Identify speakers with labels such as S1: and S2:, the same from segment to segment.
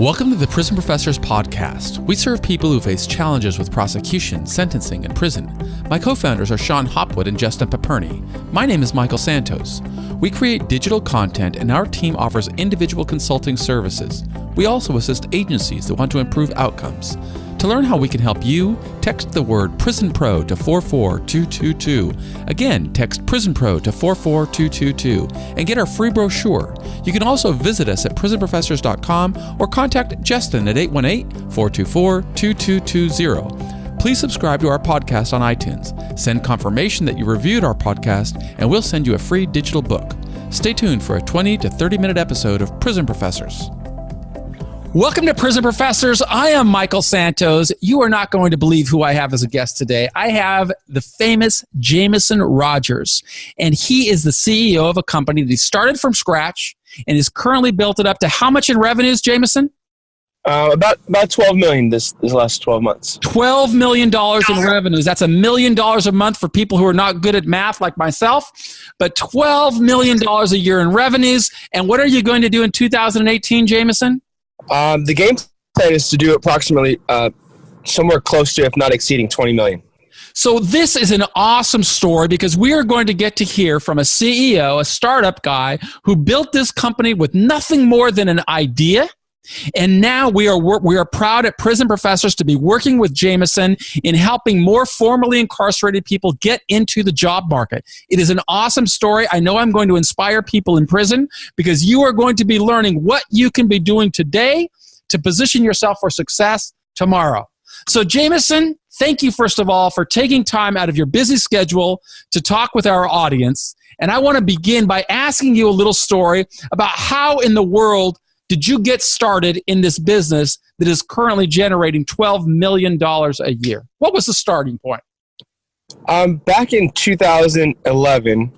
S1: Welcome to the Prison Professors Podcast. We serve people who face challenges with prosecution, sentencing, and prison. My co-founders are Sean Hopwood and Justin Paperny. My name is Michael Santos. We create digital content and our team offers individual consulting services. We also assist agencies that want to improve outcomes. To learn how we can help you, text the word Prison Pro to 44222. Again, text Prison Pro to 44222 and get our free brochure. You can also visit us at prisonprofessors.com or contact Justin at 818-424-2220. Please subscribe to our podcast on iTunes. Send confirmation that you reviewed our podcast and we'll send you a free digital book. Stay tuned for a 20 to 30-minute episode of Prison Professors. Welcome to Prison Professors. I am Michael Santos. You are not going to believe who I have as a guest today. I have the famous Jameson Rogers, and he is the CEO of a company that he started from scratch and has currently built it up to how much in revenues, Jameson?
S2: About 12 million this last 12 months.
S1: $12 million in revenues. That's $1 million a month for people who are not good at math like myself, but $12 million a year in revenues. And what are you going to do in 2018, Jameson?
S2: The game plan is to do approximately somewhere close to, if not exceeding, 20 million.
S1: So this is an awesome story because we are going to get to hear from a CEO, a startup guy who built this company with nothing more than an idea. And now we are proud at Prison Professors to be working with Jameson in helping more formerly incarcerated people get into the job market. It is an awesome story. I know I'm going to inspire people in prison because you are going to be learning what you can be doing today to position yourself for success tomorrow. So Jameson, thank you first of all for taking time out of your busy schedule to talk with our audience. And I want to begin by asking you a little story about how in the world did you get started in this business that is currently generating $12 million a year? What was the starting point?
S2: Back in 2011,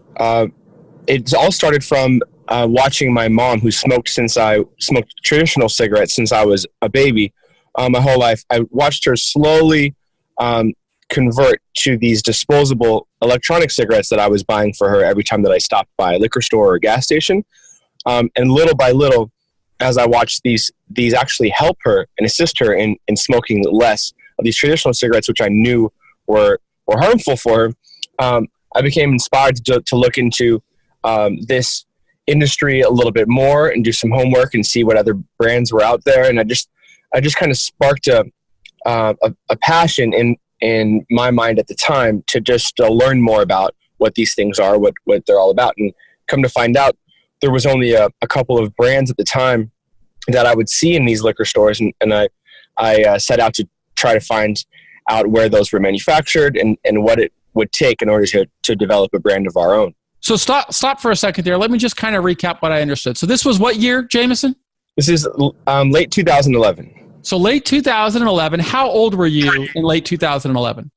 S2: it all started from watching my mom, who smoked traditional cigarettes since I was a baby my whole life. I watched her slowly convert to these disposable electronic cigarettes that I was buying for her every time that I stopped by a liquor store or a gas station. And little by little, as I watched these actually help her and assist her in smoking less of these traditional cigarettes, which I knew were harmful for her, I became inspired to look into this industry a little bit more and do some homework and see what other brands were out there. And I just kind of sparked a passion in my mind at the time to just learn more about what these things are, what they're all about. And come to find out, there was only a couple of brands at the time that I would see in these liquor stores, and I set out to try to find out where those were manufactured and what it would take in order to develop a brand of our own. So
S1: stop for a second there. Let me just kind of recap what I understood. So this was what year, Jameson?
S2: This is late 2011.
S1: So late 2011. How old were you in late 2011?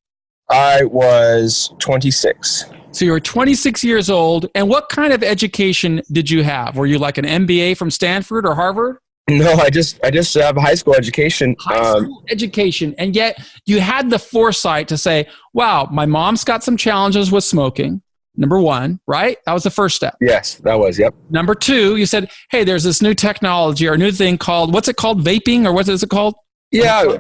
S2: I was 26.
S1: So you were 26 years old, and what kind of education did you have? Were you like an MBA from Stanford or Harvard?
S2: No, I just have a high school education.
S1: High school education, and yet you had the foresight to say, wow, my mom's got some challenges with smoking, number one, right? That was the first step.
S2: Yes, that was, yep.
S1: Number two, you said, hey, there's this new technology or new thing called, what's it called, vaping, or what is it called?
S2: Yeah,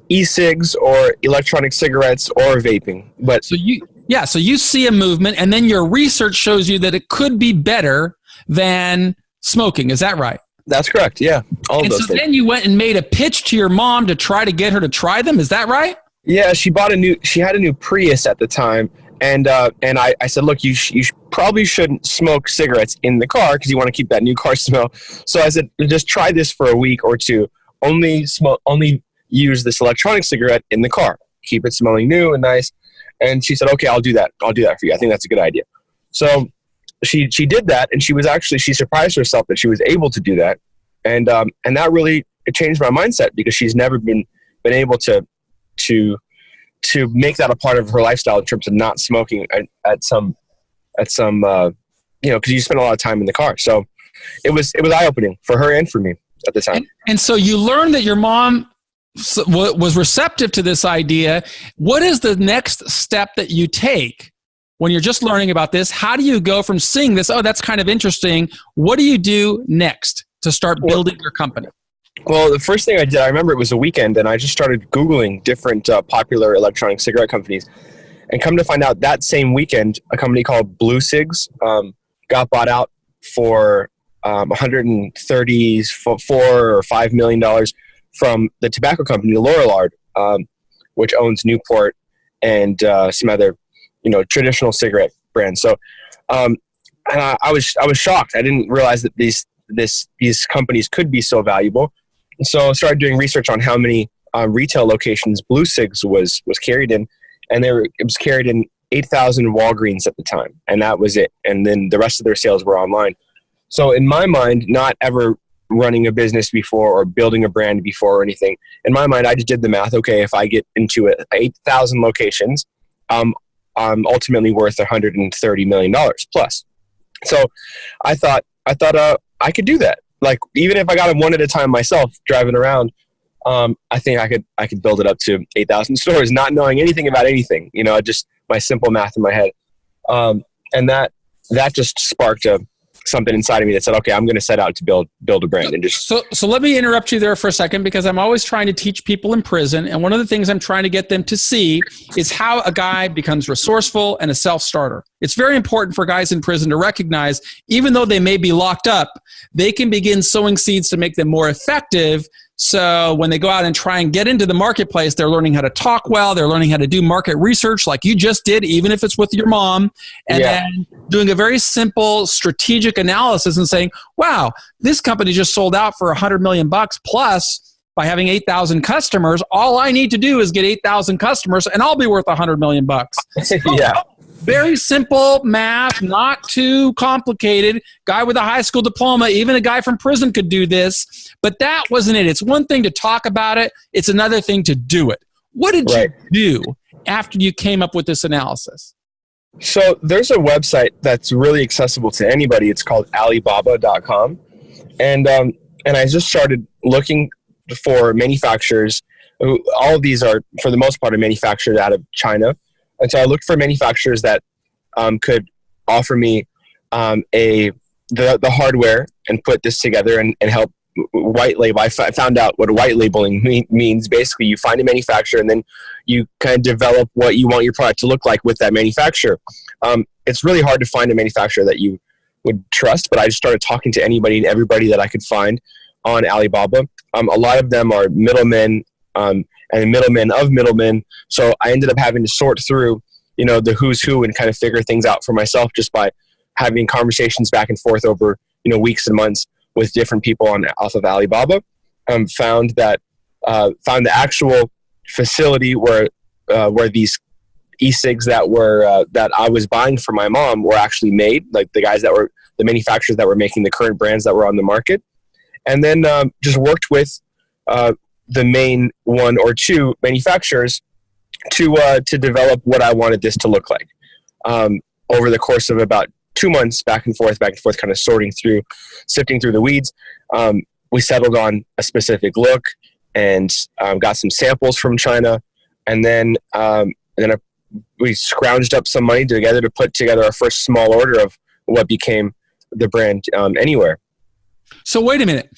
S2: e-cigs or electronic cigarettes or vaping. But
S1: so you see a movement, and then your research shows you that it could be better than smoking. Is that right?
S2: That's correct. Yeah, all of those things.
S1: Then you went and made a pitch to your mom to try to get her to try them. Is that right?
S2: Yeah, she had a new Prius at the time, and I said, look, you probably shouldn't smoke cigarettes in the car because you want to keep that new car smell. So I said, just try this for a week or two. Only use this electronic cigarette in the car. Keep it smelling new and nice. And she said, okay, I'll do that. I'll do that for you. I think that's a good idea. So she did that, and she surprised herself that she was able to do that. And that really changed my mindset because she's never been able to make that a part of her lifestyle in terms of not smoking at some because you spend a lot of time in the car. So it was eye-opening for her and for me at the time.
S1: And so you learned that your mom was receptive to this idea. What is the next step that you take when you're just learning about this? How do you go from seeing this, oh, that's kind of interesting, what do you do next to start building your company?
S2: Well, the first thing I did, I remember it was a weekend, and I just started Googling different popular electronic cigarette companies. And come to find out, that same weekend, a company called Blue Cigs got bought out for $134 or $5 million from the tobacco company Lorillard, which owns Newport and some other, traditional cigarette brands. So, and I was shocked. I didn't realize that these companies could be so valuable. So I started doing research on how many retail locations Blue Cigs was carried in, and it was carried in 8,000 Walgreens at the time, and that was it. And then the rest of their sales were online. So in my mind, not ever running a business before or building a brand before or anything, in my mind, I just did the math. Okay, if I get into 8,000 locations, I'm ultimately worth $130 million plus. So I thought I could do that. Like, even if I got them one at a time myself, driving around, I think I could build it up to 8,000 stores, not knowing anything about anything. Just my simple math in my head, and that just sparked something inside of me that said, okay, I'm going to set out to build a brand. And just
S1: so let me interrupt you there for a second, because I'm always trying to teach people in prison, and one of the things I'm trying to get them to see is how a guy becomes resourceful and a self-starter. It's very important for guys in prison to recognize, even though they may be locked up, they can begin sowing seeds to make them more effective. So when they go out and try and get into the marketplace, they're learning how to talk well. They're learning how to do market research like you just did, even if it's with your mom, and then doing a very simple strategic analysis and saying, wow, this company just sold out for $100 million plus by having 8,000 customers. All I need to do is get 8,000 customers and I'll be worth $100 million.
S2: Yeah.
S1: Very simple math, not too complicated. Guy with a high school diploma, even a guy from prison could do this. But that wasn't it. It's one thing to talk about it. It's another thing to do it. What did you do after you came up with this analysis?
S2: So there's a website that's really accessible to anybody. It's called Alibaba.com. And I just started looking for manufacturers. All of these are, for the most part, are manufactured out of China. And so I looked for manufacturers that could offer me the hardware and put this together and help white label. I found out what white labeling means. Basically, you find a manufacturer and then you kind of develop what you want your product to look like with that manufacturer. It's really hard to find a manufacturer that you would trust, but I just started talking to anybody and everybody that I could find on Alibaba. A lot of them are middlemen, and middlemen of middlemen. So I ended up having to sort through, the who's who and kind of figure things out for myself just by having conversations back and forth over, weeks and months with different people off of Alibaba. Found the actual facility where these e-cigs that I was buying for my mom were actually made, like the manufacturers that were making the current brands that were on the market. And then just worked with the main one or two manufacturers to develop what I wanted this to look like. Over the course of about 2 months, back and forth, kind of sifting through the weeds, we settled on a specific look and got some samples from China, and then we scrounged up some money together to put together our first small order of what became the brand Anywhere.
S1: So wait a minute.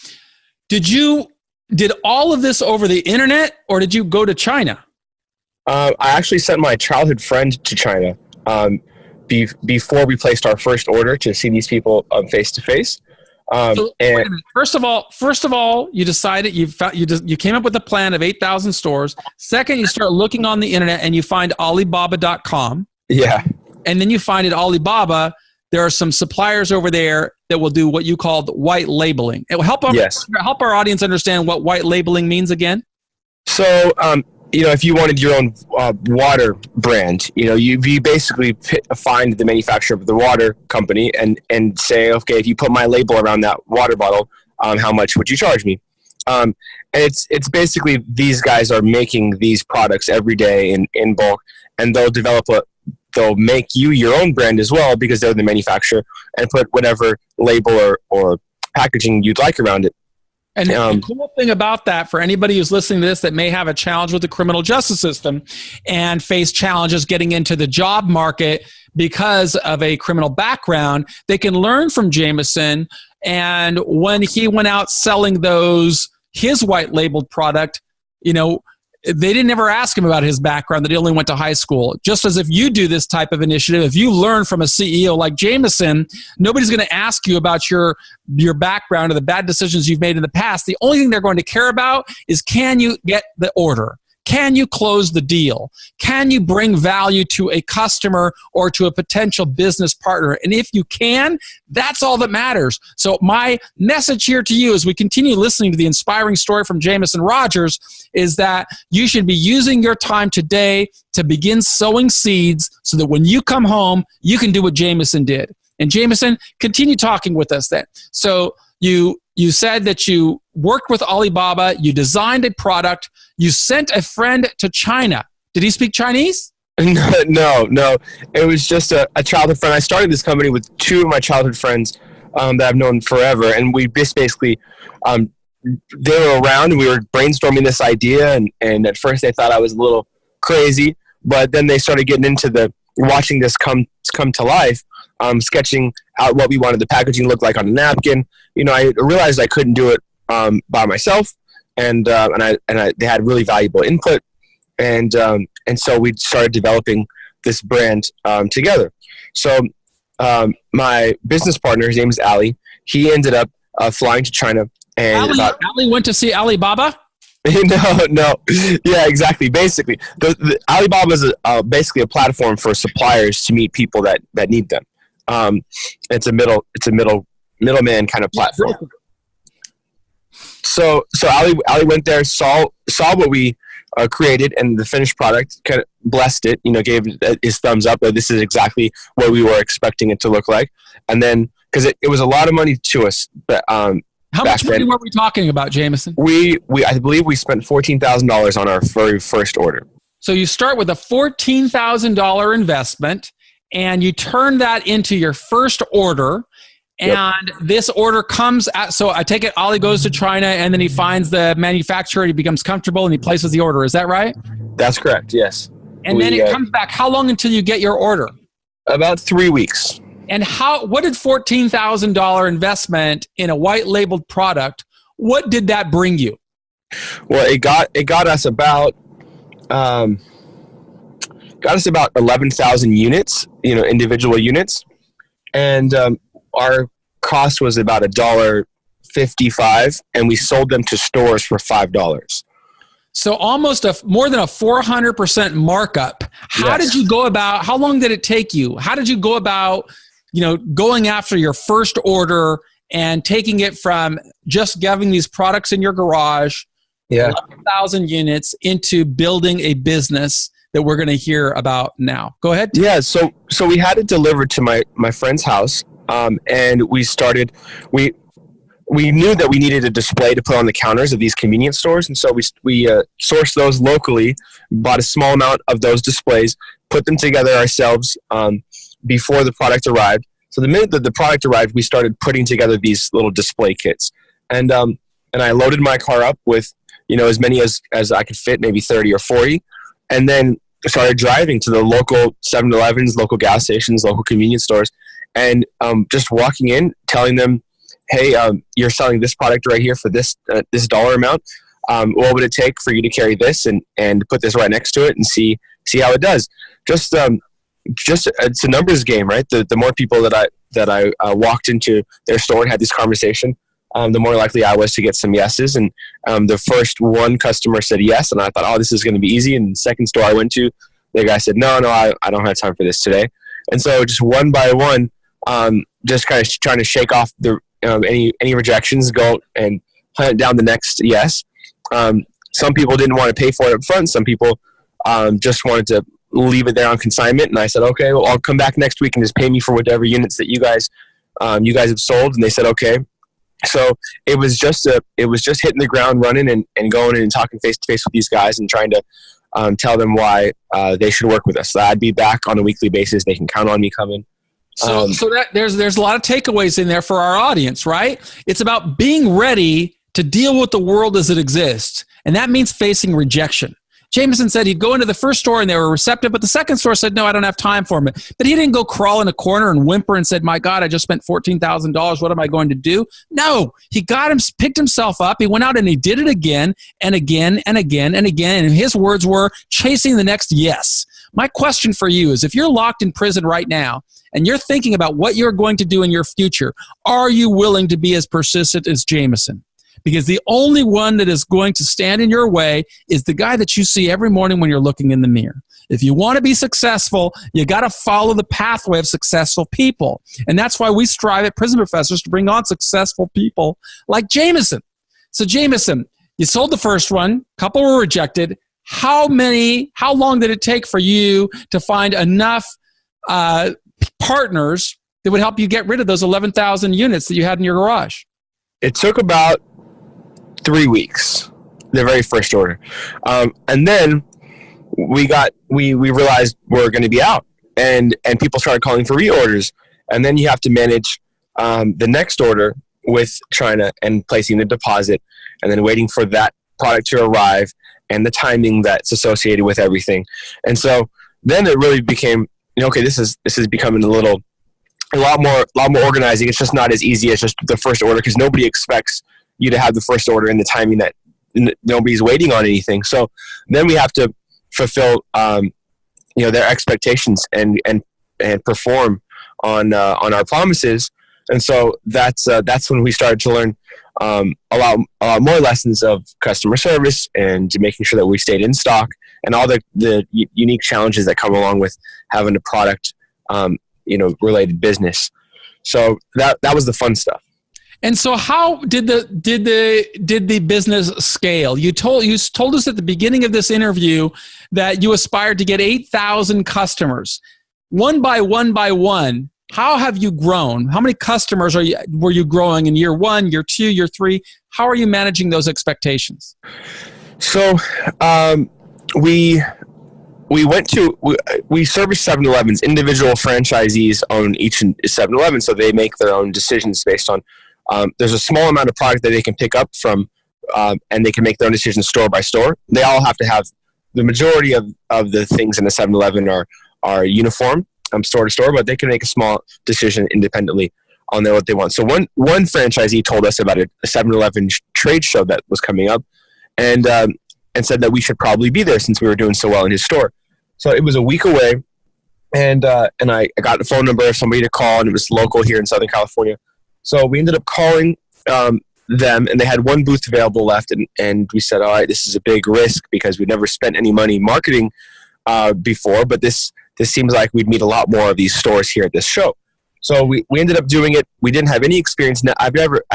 S1: Did all of this over the internet, or did you go to China?
S2: I actually sent my childhood friend to China before we placed our first order to see these people face to face.
S1: So, wait a minute. First of all, you decided you came up with a plan of 8,000 stores. Second, you start looking on the internet and you find Alibaba.com.
S2: Yeah.
S1: And then you find at Alibaba, there are some suppliers over there that will do what you called white labeling. It will help our audience understand what white labeling means again.
S2: So, if you wanted your own water brand, you basically find the manufacturer of the water company and say, okay, if you put my label around that water bottle, how much would you charge me? And it's basically these guys are making these products every day in bulk, and they'll make you your own brand as well because they're the manufacturer, and put whatever label or packaging you'd like around it.
S1: And the cool thing about that, for anybody who's listening to this that may have a challenge with the criminal justice system and face challenges getting into the job market because of a criminal background, they can learn from Jameson. And when he went out selling those his white labeled product, they didn't ever ask him about his background, that he only went to high school. Just as if you do this type of initiative, if you learn from a CEO like Jameson, nobody's going to ask you about your background or the bad decisions you've made in the past. The only thing they're going to care about is, can you get the order? Can you close the deal? Can you bring value to a customer or to a potential business partner? And if you can, that's all that matters. So my message here to you as we continue listening to the inspiring story from Jameson Rogers is that you should be using your time today to begin sowing seeds so that when you come home, you can do what Jameson did. And Jameson, continue talking with us then. So you said that you worked with Alibaba, you designed a product, you sent a friend to China. Did he speak Chinese?
S2: No. It was just a childhood friend. I started this company with two of my childhood friends that I've known forever. And we just basically, they were around and we were brainstorming this idea. And at first they thought I was a little crazy, but then they started getting into watching this come to life, sketching out what we wanted the packaging to look like on a napkin. I realized I couldn't do it by myself, and they had really valuable input, and so we started developing this brand together. So my business partner, his name is Ali. He ended up flying to China, and
S1: Ali went to see Alibaba.
S2: No. Yeah, exactly. Basically, the Alibaba is basically a platform for suppliers to meet people that need them. It's a middleman kind of platform. So Ali went there, saw what we created and the finished product, kind of blessed it, gave his thumbs up that this is exactly what we were expecting it to look like. And then, because it was a lot of money to us, but
S1: how much money were we talking about, Jameson?
S2: I believe we spent $14,000 on our very first order.
S1: So you start with a $14,000 investment, and you turn that into your first order. And this order comes at, so I take it Ali goes to China and then he finds the manufacturer, he becomes comfortable and he places the order. Is that right?
S2: That's correct, yes.
S1: And then it comes back. How long until you get your order?
S2: About 3 weeks.
S1: And what did $14,000 investment in a white labeled product, what did that bring you?
S2: Well, it got us about 11,000 units, individual units. And our cost was about $1.55, and we sold them to stores for $5.
S1: So almost more than a 400% markup. How did you go about, how long did it take you? How did you go about, going after your first order and taking it from just having these products in your garage, 11,000 units, into building a business that we're going to hear about now? Go ahead.
S2: Yeah. So we had it delivered to my friend's house. And we knew that we needed a display to put on the counters of these convenience stores. And so we sourced those locally, bought a small amount of those displays, put them together ourselves before the product arrived. So the minute that the product arrived, we started putting together these little display kits. And I loaded my car up with, as many as I could fit, maybe 30 or 40. And then started driving to the local 7-Elevens, local gas stations, local convenience stores. And just walking in, telling them, hey, you're selling this product right here for this dollar amount. What would it take for you to carry this and put this right next to it and see how it does? Just it's a numbers game, right? The more people that I walked into their store and had this conversation, the more likely I was to get some yeses. And the first one customer said yes, and I thought, oh, this is going to be easy. And the second store I went to, the guy said, no, I don't have time for this today. And so just one by one, just kind of trying to shake off any rejections, go and hunt down the next yes. Some people didn't want to pay for it up front. Some people just wanted to leave it there on consignment. And I said, okay, well, I'll come back next week and just pay me for whatever units that you guys have sold. And they said, okay. So it was just hitting the ground running and going in and talking face to face with these guys and trying to tell them why they should work with us. So I'd be back on a weekly basis. They can count on me coming.
S1: So that there's a lot of takeaways in there for our audience, right? It's about being ready to deal with the world as it exists. And that means facing rejection. Jameson said he'd go into the first store and they were receptive, but the second store said, no, I don't have time for him. But he didn't go crawl in a corner and whimper and said, my God, I just spent $14,000. What am I going to do? No, he picked himself up. He went out and he did it again and again and again and again. And his words were chasing the next yes. My question for you is, if you're locked in prison right now and you're thinking about what you're going to do in your future, are you willing to be as persistent as Jameson? Because the only one that is going to stand in your way is the guy that you see every morning when you're looking in the mirror. If you want to be successful, you got to follow the pathway of successful people. And that's why we strive at Prison Professors to bring on successful people like Jameson. So Jameson, you sold the first one, a couple were rejected. How long did it take for you to find enough partners that would help you get rid of those 11,000 units that you had in your garage?
S2: It took about 3 weeks, the very first order. And then we realized we're going to be out, and people started calling for reorders. And then you have to manage the next order with China and placing the deposit and then waiting for that product to arrive and the timing that's associated with everything. And so then it really became, okay, this is becoming a lot more organizing. It's just not as easy as just the first order, because nobody expects you to have the first order in the timing that nobody's waiting on anything. So then we have to fulfill, their expectations and perform on our promises. And so that's when we started to learn a lot more lessons of customer service and making sure that we stayed in stock and all the unique challenges that come along with having a product, related business. So that was the fun stuff.
S1: And so how did the business scale? You told us at the beginning of this interview that you aspired to get 8,000 customers. One by one, how have you grown? How many customers were you growing in year 1, year 2, year 3? How are you managing those expectations?
S2: So we service 7-Elevens. Individual franchisees own each 7-Eleven, so they make their own decisions based on. There's a small amount of product that they can pick up from, and they can make their own decisions store by store. They all have to have the majority of the things in the 7-Eleven are uniform, store to store, but they can make a small decision independently on what they want. So one franchisee told us about a 7-Eleven trade show that was coming up, and said that we should probably be there since we were doing so well in his store. So it was a week away, and I got the phone number of somebody to call, and it was local here in Southern California. So we ended up calling them, and they had one booth available left, and we said, all right, this is a big risk because we've never spent any money marketing before, but this seems like we'd meet a lot more of these stores here at this show. So we ended up doing it. We didn't have any experience. I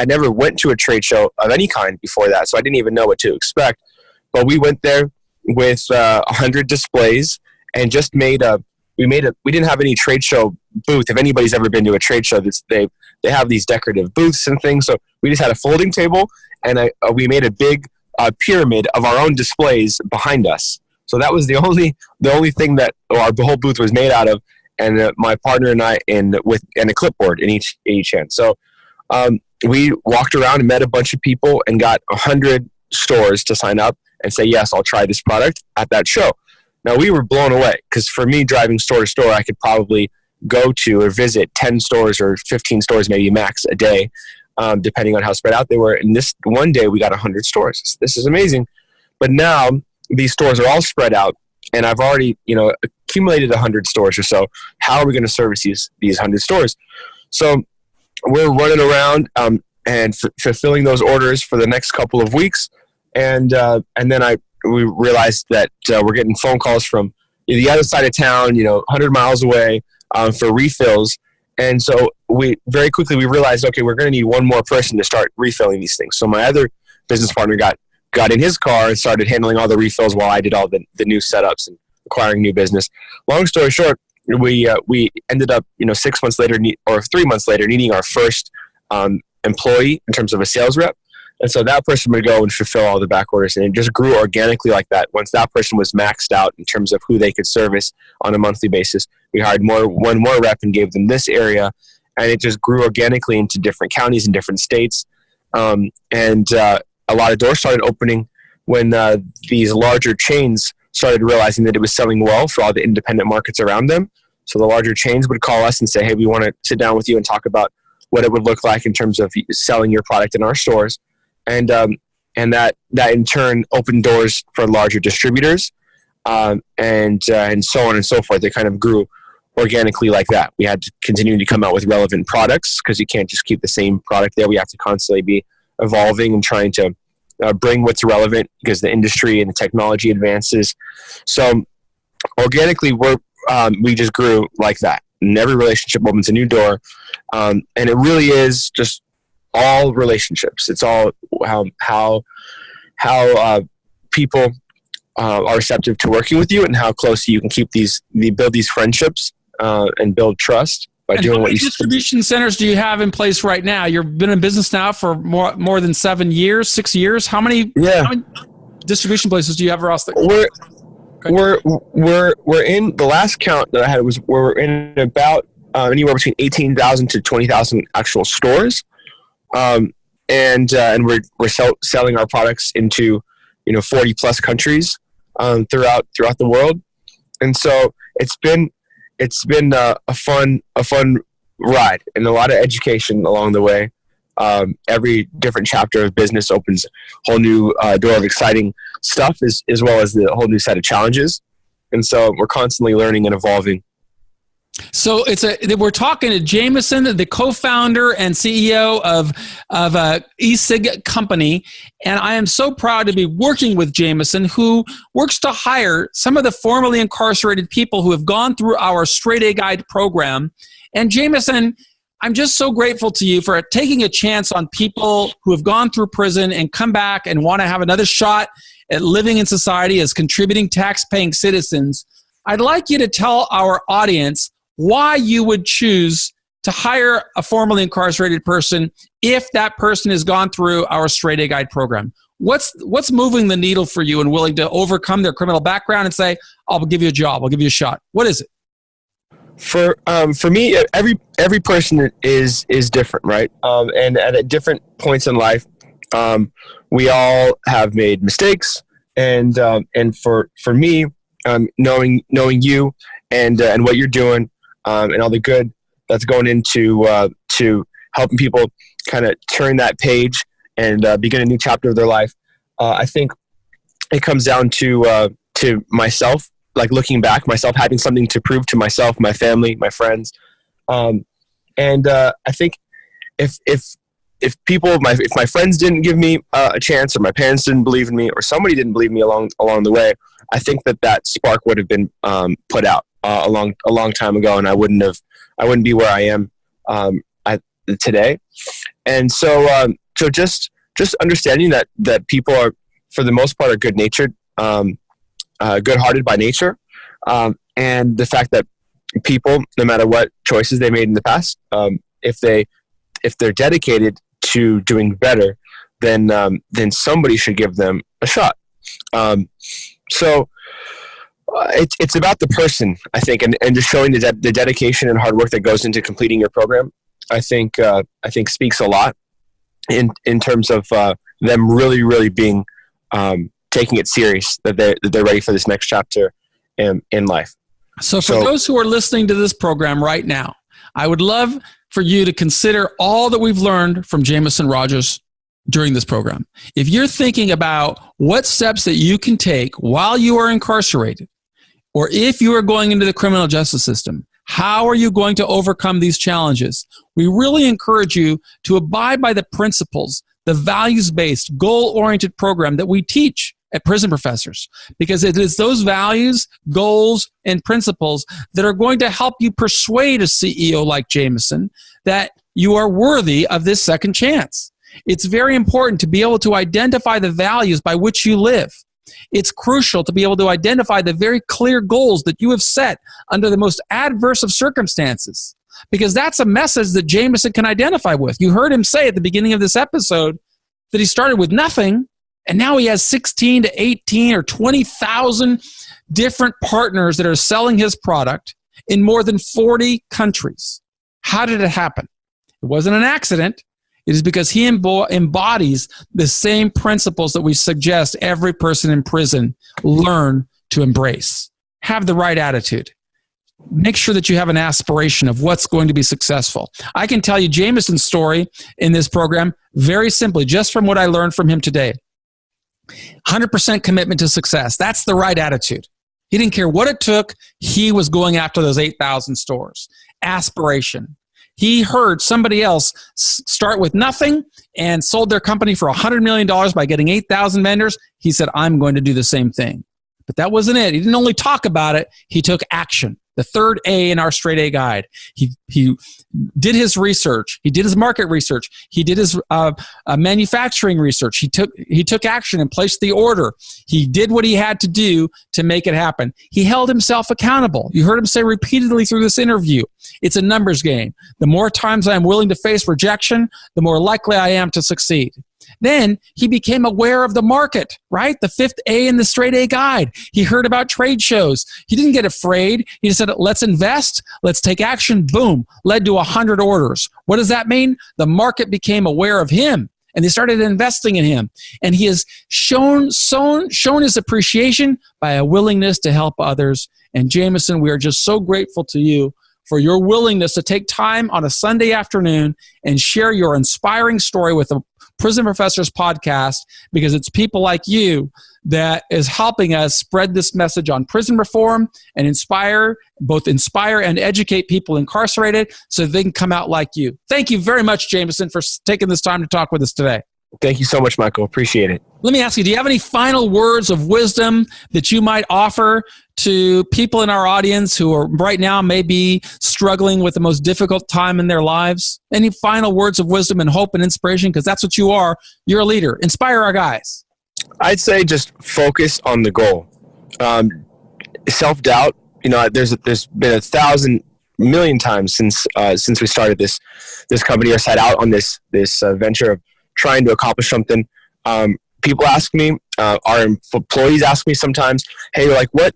S2: never went to a trade show of any kind before that, so I didn't even know what to expect. But we went there with 100 displays and just we didn't have any trade show booth. If anybody's ever been to a trade show, they have these decorative booths and things. So we just had a folding table, and we made a big pyramid of our own displays behind us. So that was the only thing that our whole booth was made out of, and my partner and I, and a clipboard in each hand. So we walked around and met a bunch of people and got 100 stores to sign up and say, yes, I'll try this product at that show. Now, we were blown away because for me, driving store to store, I could probably go to or visit 10 stores or 15 stores, maybe max a day, depending on how spread out they were. And this one day, we got 100 stores. So this is amazing. But now these stores are all spread out, and I've already, accumulated 100 stores or so. How are we going to service these 100 stores? So we're running around and fulfilling those orders for the next couple of weeks. And then we realized that we're getting phone calls from the other side of town, 100 miles away for refills. And so we very quickly realized, okay, we're going to need one more person to start refilling these things. So my other business partner got in his car and started handling all the refills while I did all the new setups and acquiring new business. Long story short, we ended up 6 months later or 3 months later needing our first employee in terms of a sales rep. And so that person would go and fulfill all the back orders, and it just grew organically like that. Once that person was maxed out in terms of who they could service on a monthly basis, we hired one more rep and gave them this area, and it just grew organically into different counties and different states. And a lot of doors started opening when these larger chains started realizing that it was selling well for all the independent markets around them. So the larger chains would call us and say, hey, we want to sit down with you and talk about what it would look like in terms of selling your product in our stores. And that in turn opened doors for larger distributors, and so on and so forth. It kind of grew organically like that. We had to continue to come out with relevant products because you can't just keep the same product there. We have to constantly be evolving and trying to bring what's relevant because the industry and the technology advances. So organically, we just grew like that. And every relationship opens a new door, and it really is just all relationships. It's all how people are receptive to working with you, and how close you can build these friendships and build trust by doing what you.
S1: How many distribution centers do you have in place right now? You've been in business now for more than 6 years. How many distribution places do you have across the? We're in the last count that I had was we're in about anywhere between 18,000 to 20,000 actual stores,
S2: and we're selling our products into 40 plus countries throughout the world, and so it's been a fun ride and a lot of education along the way. Every different chapter of business opens a whole new door of exciting stuff, as well as the whole new set of challenges. And so we're constantly learning and evolving.
S1: So we're talking to Jameson, the co-founder and CEO of a e-cig company. And I am so proud to be working with Jameson, who works to hire some of the formerly incarcerated people who have gone through our Straight A Guide program. And Jameson, I'm just so grateful to you for taking a chance on people who have gone through prison and come back and want to have another shot at living in society as contributing tax-paying citizens. I'd like you to tell our audience why you would choose to hire a formerly incarcerated person if that person has gone through our Straight A Guide program. What's moving the needle for you and willing to overcome their criminal background and say, I'll give you a job, I'll give you a shot? What is it?
S2: For me, every person is different, right? And at different points in life, we all have made mistakes, and for me, knowing you and what you're doing, and all the good that's going into to helping people kind of turn that page and begin a new chapter of their life, I think it comes down to myself. Like looking back, myself having something to prove to myself, my family, my friends, and I think if my friends didn't give me a chance, or my parents didn't believe in me, or somebody didn't believe in me along the way, I think that spark would have been put out a long time ago, and I wouldn't be where I am today. And so just understanding that people are, for the most part, are good natured. Good-hearted by nature, and the fact that people, no matter what choices they made in the past, if they're dedicated to doing better, then somebody should give them a shot. So it's about the person, I think, and just showing the dedication and hard work that goes into completing your program. I think speaks a lot in terms of them really being taking it serious, that they're ready for this next chapter in life.
S1: So for those who are listening to this program right now, I would love for you to consider all that we've learned from Jameson Rogers during this program. If you're thinking about what steps that you can take while you are incarcerated, or if you are going into the criminal justice system, how are you going to overcome these challenges? We really encourage you to abide by the principles, the values-based, goal-oriented program that we teach at Prison Professors, because it is those values, goals, and principles that are going to help you persuade a CEO like Jameson that you are worthy of this second chance. It's very important to be able to identify the values by which you live. It's crucial to be able to identify the very clear goals that you have set under the most adverse of circumstances, because that's a message that Jameson can identify with. You heard him say at the beginning of this episode that he started with nothing, and now he has 16 to 18 or 20,000 different partners that are selling his product in more than 40 countries. How did it happen? It wasn't an accident. It is because he embodies the same principles that we suggest every person in prison learn to embrace. Have the right attitude. Make sure that you have an aspiration of what's going to be successful. I can tell you Jameson's story in this program very simply, just from what I learned from him today. 100% commitment to success. That's the right attitude. He didn't care what it took. He was going after those 8,000 stores. Aspiration. He heard somebody else start with nothing and sold their company for $100 million by getting 8,000 vendors. He said, I'm going to do the same thing. But that wasn't it. He didn't only talk about it. He took action. The third A in our straight A guide. He did his research. He did his market research. He did his manufacturing research. He took action and placed the order. He did what he had to do to make it happen. He held himself accountable. You heard him say repeatedly through this interview, it's a numbers game. The more times I am willing to face rejection, the more likely I am to succeed. Then he became aware of the market, right? The fifth A in the straight A guide. He heard about trade shows. He didn't get afraid. He just said, let's invest. Let's take action. Boom. Led to 100 orders. What does that mean? The market became aware of him and they started investing in him. And he has shown his appreciation by a willingness to help others. And Jameson, we are just so grateful to you for your willingness to take time on a Sunday afternoon and share your inspiring story with the Prison Professors podcast, because it's people like you that is helping us spread this message on prison reform and both inspire and educate people incarcerated so they can come out like you. Thank you very much, Jameson, for taking this time to talk with us today.
S2: Thank you so much, Michael. Appreciate it.
S1: Let me ask you, do you have any final words of wisdom that you might offer to people in our audience who are right now maybe struggling with the most difficult time in their lives? Any final words of wisdom and hope and inspiration? Because that's what you are. You're a leader. Inspire our guys.
S2: I'd say just focus on the goal. Self-doubt, there's been 1,000,000,000 times since we started this company or set out on this venture of trying to accomplish something. People ask me, our employees ask me sometimes, hey, like what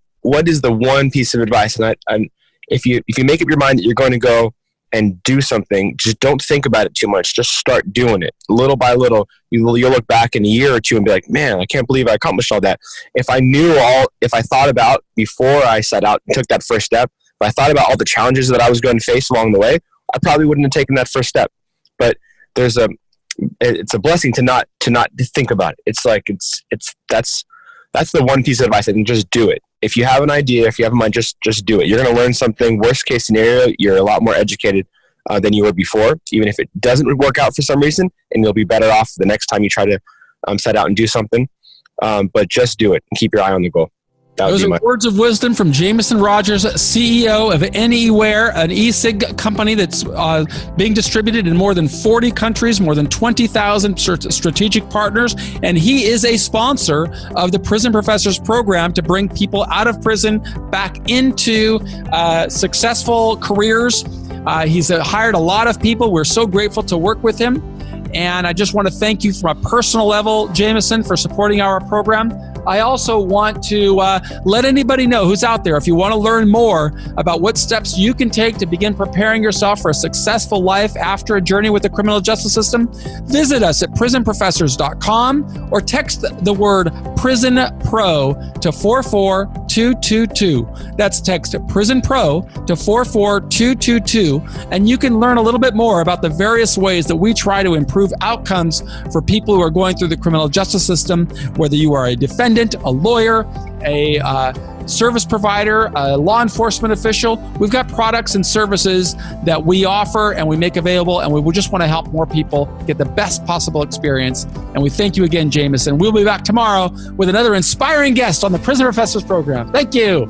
S2: is the one piece of advice? And if you make up your mind that you're going to go and do something, just don't think about it too much. Just start doing it little by little. You'll look back in a year or two and be like, man, I can't believe I accomplished all that. If I thought about before I set out and took that first step, if I thought about all the challenges that I was going to face along the way, I probably wouldn't have taken that first step. But it's a blessing to not think about it. It's like that's the one piece of advice. I think just do it. If you have an idea, if you have a mind, just do it. You're going to learn something. Worst case scenario, you're a lot more educated than you were before, even if it doesn't work out for some reason, and you'll be better off the next time you try to set out and do something. But just do it and keep your eye on the goal.
S1: Those are words of wisdom from Jameson Rogers, CEO of Anywhere, an e-cig company that's being distributed in more than 40 countries, more than 20,000 strategic partners, and he is a sponsor of the Prison Professors program to bring people out of prison back into successful careers. He's hired a lot of people. We're so grateful to work with him. And I just want to thank you from a personal level, Jameson, for supporting our program. I also want to let anybody know who's out there, if you want to learn more about what steps you can take to begin preparing yourself for a successful life after a journey with the criminal justice system, visit us at prisonprofessors.com or text the word Prison Pro to 44222. That's text Prison Pro to 44222, and you can learn a little bit more about the various ways that we try to improve outcomes for people who are going through the criminal justice system, whether you are a defendant, a lawyer, a service provider, a law enforcement official. We've got products and services that we offer and we make available, and we just want to help more people get the best possible experience. And we thank you again, Jameson. We'll be back tomorrow with another inspiring guest on the Prison Professors program. Thank you.